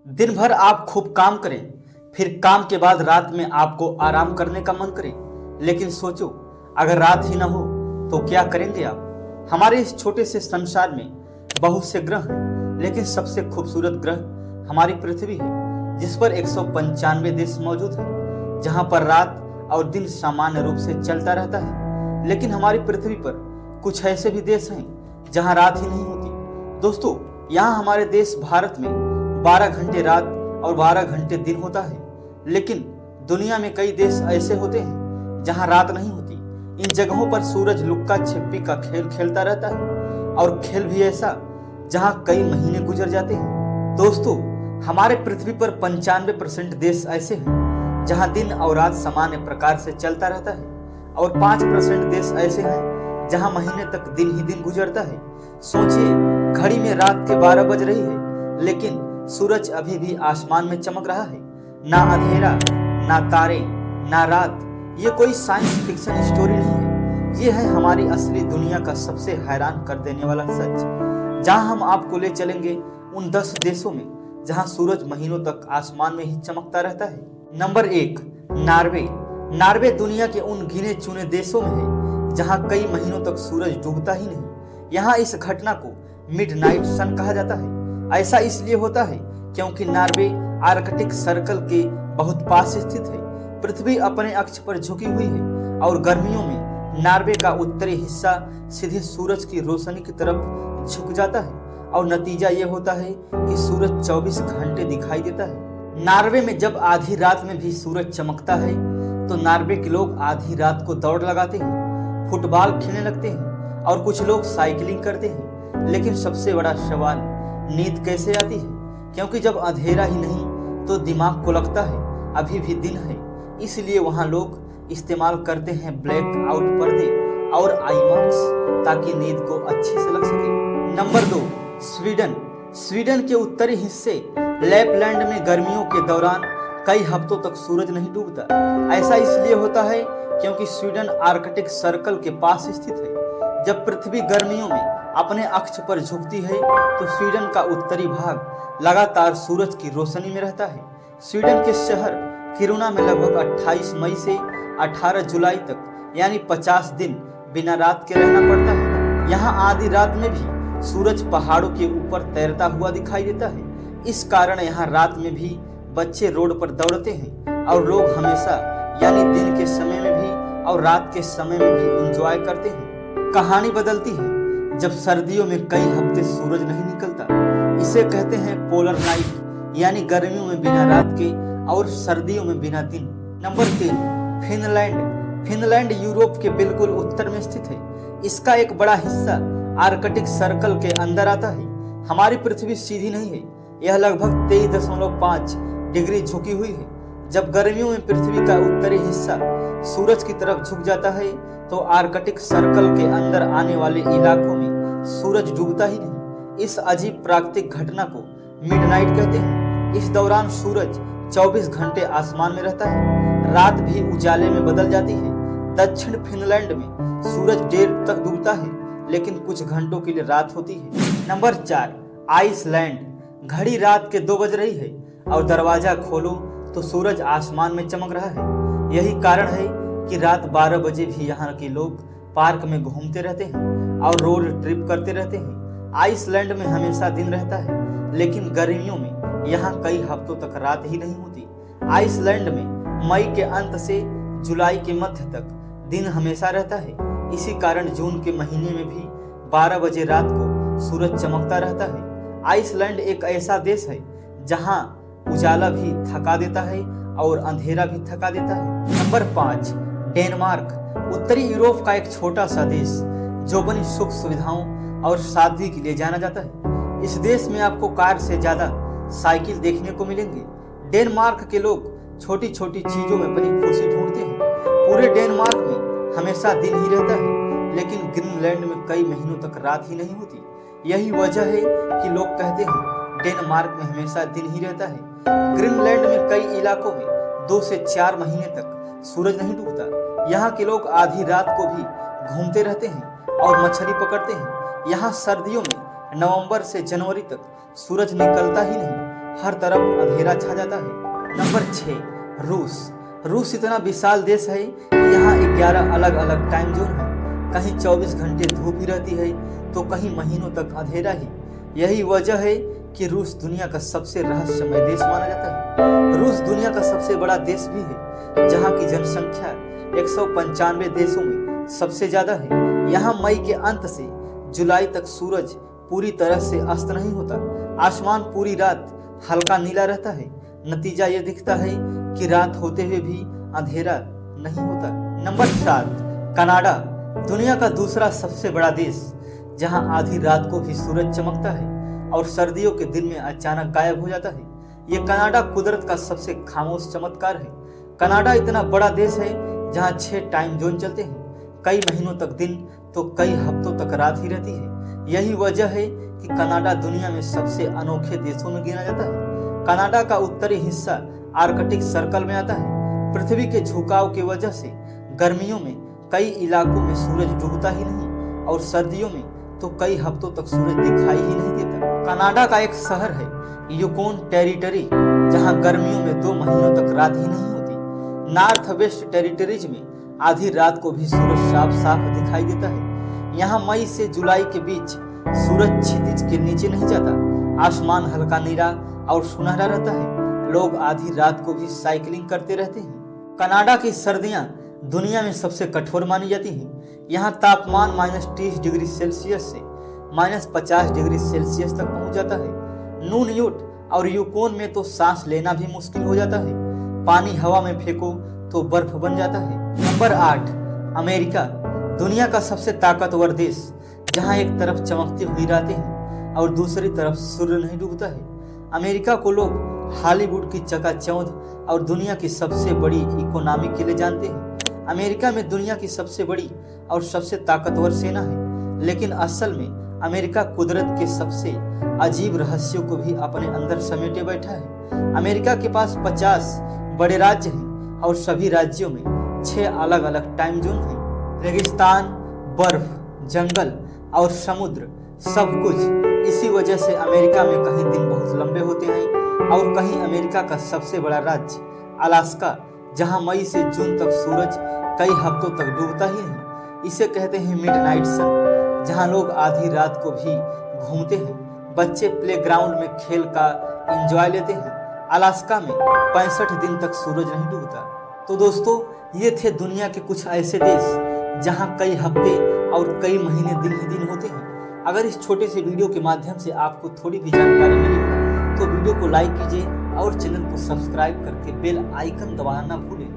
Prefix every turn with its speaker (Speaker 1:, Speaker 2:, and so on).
Speaker 1: दिन भर आप खूब काम करें, फिर काम के बाद रात में आपको आराम करने का मन करे। लेकिन सोचो, अगर रात ही ना हो तो क्या करेंगे आप। हमारे इस छोटे से संसार में बहुत से ग्रह हैं, लेकिन सबसे खूबसूरत ग्रह हमारी पृथ्वी है, जिस पर 195 देश मौजूद हैं, जहां पर रात और दिन सामान्य रूप से चलता रहता है। लेकिन हमारी पृथ्वी पर कुछ ऐसे भी देश हैं जहां रात ही नहीं होती। दोस्तों, यहाँ हमारे देश भारत में 12 घंटे रात और 12 घंटे दिन होता है। लेकिन दुनिया में कई देश ऐसे होते हैं जहां रात नहीं होती। इन जगहों पर सूरज लुक्का छिपी का खेल खेलता रहता है, और खेल भी ऐसा जहां कई महीने गुजर जाते हैं। दोस्तों, हमारे पृथ्वी पर 95% देश ऐसे हैं जहां दिन और रात सामान्य प्रकार से चलता रहता है, और 5% देश ऐसे हैं जहां महीने तक दिन ही दिन गुजरता है। सोचिए, घड़ी में रात के 12 बज रही है, लेकिन सूरज अभी भी आसमान में चमक रहा है। ना अंधेरा, ना तारे, ना रात। ये कोई साइंस फिक्शन स्टोरी नहीं है, ये है हमारी असली दुनिया का सबसे हैरान कर देने वाला सच। जहां हम आपको ले चलेंगे उन 10 देशों में जहां सूरज महीनों तक आसमान में ही चमकता रहता है। Number 1, Norway. नॉर्वे दुनिया के उन गिने चुने देशों में है जहां कई महीनों तक सूरज डूबता ही नहीं। यहाँ इस घटना को मिडनाइट सन कहा जाता है। ऐसा इसलिए होता है क्योंकि नॉर्वे आर्कटिक सर्कल के बहुत पास स्थित है। पृथ्वी अपने अक्ष पर झुकी हुई है, और गर्मियों में नॉर्वे का उत्तरी हिस्सा सीधे सूरज की रोशनी की तरफ झुक जाता है, और नतीजा ये होता है कि सूरज 24 घंटे दिखाई देता है। नॉर्वे में जब आधी रात में भी सूरज चमकता है तो नॉर्वे के लोग आधी रात को दौड़ लगाते हैं, फुटबॉल खेलने लगते हैं, और कुछ लोग साइकिलिंग करते हैं। लेकिन सबसे बड़ा सवाल, नींद कैसे आती है? क्योंकि जब अंधेरा ही नहीं तो दिमाग को लगता है अभी भी दिन है। इसलिए वहाँ लोग इस्तेमाल करते हैं ब्लैक आउट पर्दे और आई मास्क, ताकि नींद को अच्छे से लग सके। Number 2, Sweden. स्वीडन के उत्तरी हिस्से लैपलैंड में गर्मियों के दौरान कई हफ्तों तक सूरज नहीं डूबता। ऐसा इसलिए होता है क्योंकि स्वीडन आर्कटिक सर्कल के पास स्थित है। जब पृथ्वी गर्मियों में अपने अक्ष पर झुकती है तो स्वीडन का उत्तरी भाग लगातार सूरज की रोशनी में रहता है। स्वीडन के शहर किरुना में लगभग 28 मई से 18 जुलाई तक, यानी 50 दिन बिना रात के रहना पड़ता है। यहाँ आधी रात में भी सूरज पहाड़ों के ऊपर तैरता हुआ दिखाई देता है। इस कारण यहाँ रात में भी बच्चे रोड पर दौड़ते हैं, और लोग हमेशा, यानी दिन के समय में भी और रात के समय में भी एंजॉय करते हैं। कहानी बदलती है जब सर्दियों में कई हफ्ते सूरज नहीं निकलता। इसे कहते हैं पोलर नाइट, यानी गर्मियों में बिना रात के और सर्दियों में बिना दिन। Number 3, Finland. फिनलैंड यूरोप के बिल्कुल उत्तर में स्थित है। इसका एक बड़ा हिस्सा आर्कटिक सर्कल के अंदर आता है। हमारी पृथ्वी सीधी नहीं है, यह लगभग 23.5 डिग्री झुकी हुई है। जब गर्मियों में पृथ्वी का उत्तरी हिस्सा सूरज की तरफ झुक जाता है तो आर्कटिक सर्कल के अंदर आने वाले इलाकों में सूरज डूबता ही नहीं। इस अजीब प्राकृतिक घटना को मिडनाइट कहते हैं। इस दौरान सूरज 24 घंटे आसमान में रहता है, रात भी उजाले में बदल जाती है। दक्षिण फिनलैंड में सूरज देर तक डूबता है, लेकिन कुछ घंटों के लिए रात होती है। Number 4, Iceland. घड़ी रात के 2 बज रही है और दरवाजा खोलो तो सूरज आसमान में चमक रहा है। यही कारण है कि रात 12 बजे भी यहाँ के लोग पार्क में घूमते रहते हैं और रोड ट्रिप करते रहते हैं। आइसलैंड में हमेशा दिन रहता है, लेकिन गर्मियों में यहाँ कई हफ्तों तक रात ही नहीं होती। आइसलैंड में मई के अंत से जुलाई के मध्य तक दिन हमेशा रहता है। इसी कारण जून के महीने में भी 12 बजे रात को सूरज चमकता रहता है। आइसलैंड एक ऐसा देश है जहाँ उजाला भी थका देता है और अंधेरा भी थका देता है। Number 5, Denmark. उत्तरी यूरोप का एक छोटा सा देश जो अपनी सुख सुविधाओं और शादी के लिए जाना जाता है। इस देश में आपको कार से ज्यादा साइकिल देखने को मिलेंगे। डेनमार्क के लोग छोटी छोटी चीजों में अपनी खुशी ढूंढते हैं। पूरे डेनमार्क में हमेशा दिन ही रहता है, लेकिन ग्रीनलैंड में कई महीनों तक रात ही नहीं होती। यही वजह है कि लोग कहते हैं डेनमार्क में हमेशा दिन ही रहता है। ग्रीनलैंड में कई इलाकों में 2 से 4 महीने तक सूरज नहीं डूबता। यहाँ के लोग आधी रात को भी घूमते रहते हैं और मछली पकड़ते हैं। यहाँ सर्दियों में नवंबर से जनवरी तक सूरज निकलता ही नहीं, हर तरफ अंधेरा छा जाता है। नंबर 6, रूस। रूस इतना विशाल देश है कि यहाँ 11 अलग अलग टाइम जोन है। कहीं 24 घंटे धूप ही रहती है तो कहीं महीनों तक अंधेरा ही। यही वजह है कि रूस दुनिया का सबसे रहस्यमय देश माना जाता है। रूस दुनिया का सबसे बड़ा देश भी है, जहाँ की जनसंख्या 195 देशों में सबसे ज्यादा है। यहाँ मई के अंत से जुलाई तक सूरज पूरी तरह से अस्त नहीं होता। आसमान पूरी रात हल्का नीला रहता है। नतीजा ये दिखता है कि रात होते हुए भी अंधेरा नहीं होता। Number 7, Canada. दुनिया का दूसरा सबसे बड़ा देश, जहां आधी रात को भी सूरज चमकता है और सर्दियों के दिन में अचानक गायब हो जाता है। ये कनाडा कुदरत का सबसे खामोश चमत्कार है। कनाडा इतना बड़ा देश है जहां 6 टाइम जोन चलते हैं। कई महीनों तक दिन तो कई हफ्तों तक रात ही रहती है। यही वजह है कि कनाडा दुनिया में सबसे अनोखे देशों में गिना जाता है। कनाडा का उत्तरी हिस्सा आर्कटिक सर्कल में आता है। पृथ्वी के झुकाव की वजह से गर्मियों में कई इलाकों में सूरज डूबता ही नहीं और सर्दियों में तो कई हफ्तों तक सूरज दिखाई ही नहीं देता। कनाडा का एक शहर है यूकोन टेरिटरी, जहां गर्मियों में 2 महीनों तक रात ही नहीं होती। नॉर्थ वेस्ट टेरिटरीज में आधी रात को भी सूरज साफ साफ दिखाई देता है। यहाँ मई से जुलाई के बीच सूरज क्षितिज के नीचे नहीं जाता। आसमान हल्का नीला और सुनहरा रहता है। लोग आधी रात को भी साइकिलिंग करते रहते हैं। कनाडा की सर्दियां दुनिया में सबसे कठोर मानी जाती हैं। यहाँ तापमान -30 डिग्री सेल्सियस से -50 डिग्री सेल्सियस तक पहुंच जाता है। नूनयूट और यूकोन में तो सांस लेना भी मुश्किल हो जाता है। पानी हवा में फेंको तो बर्फ बन जाता है। Number 8, America. दुनिया का सबसे ताकतवर देश, जहाँ एक तरफ चमकती हुई रातें हैं और दूसरी तरफ सूर्य नहीं डूबता है। अमेरिका को लोग हॉलीवुड की चकाचौंध और दुनिया की सबसे बड़ी इकोनॉमी के लिए जानते हैं। अमेरिका में दुनिया की सबसे बड़ी और सबसे ताकतवर सेना है, लेकिन असल में अमेरिका कुदरत के सबसे अजीब रहस्यों को भी अपने अंदर समेटे बैठा है। अमेरिका के पास 50 बड़े राज्य हैं और सभी राज्यों में 6 अलग अलग टाइम जोन हैं। रेगिस्तान, बर्फ, जंगल और समुद्र सब कुछ। इसी वजह से अमेरिका में कहीं दिन बहुत लंबे होते हैं और कहीं अमेरिका का सबसे बड़ा राज्य अलास्का, जहां मई से जून तक सूरज कई हफ्तों तक डूबता ही नहीं। इसे कहते हैं मिडनाइट सन, जहां लोग आधी रात को भी घूमते हैं। बच्चे प्लेग्राउंड में खेल का एंजॉय लेते हैं। अलास्का में 65 दिन तक सूरज नहीं डूबता। तो दोस्तों, ये थे दुनिया के कुछ ऐसे देश जहां कई हफ्ते और कई महीने दिन ही दिन होते हैं। अगर इस छोटे से वीडियो के माध्यम से आपको थोड़ी भी जानकारी मिली हो तो वीडियो को लाइक कीजिए और चैनल को सब्सक्राइब करके बेल आइकन दबाना ना भूलें।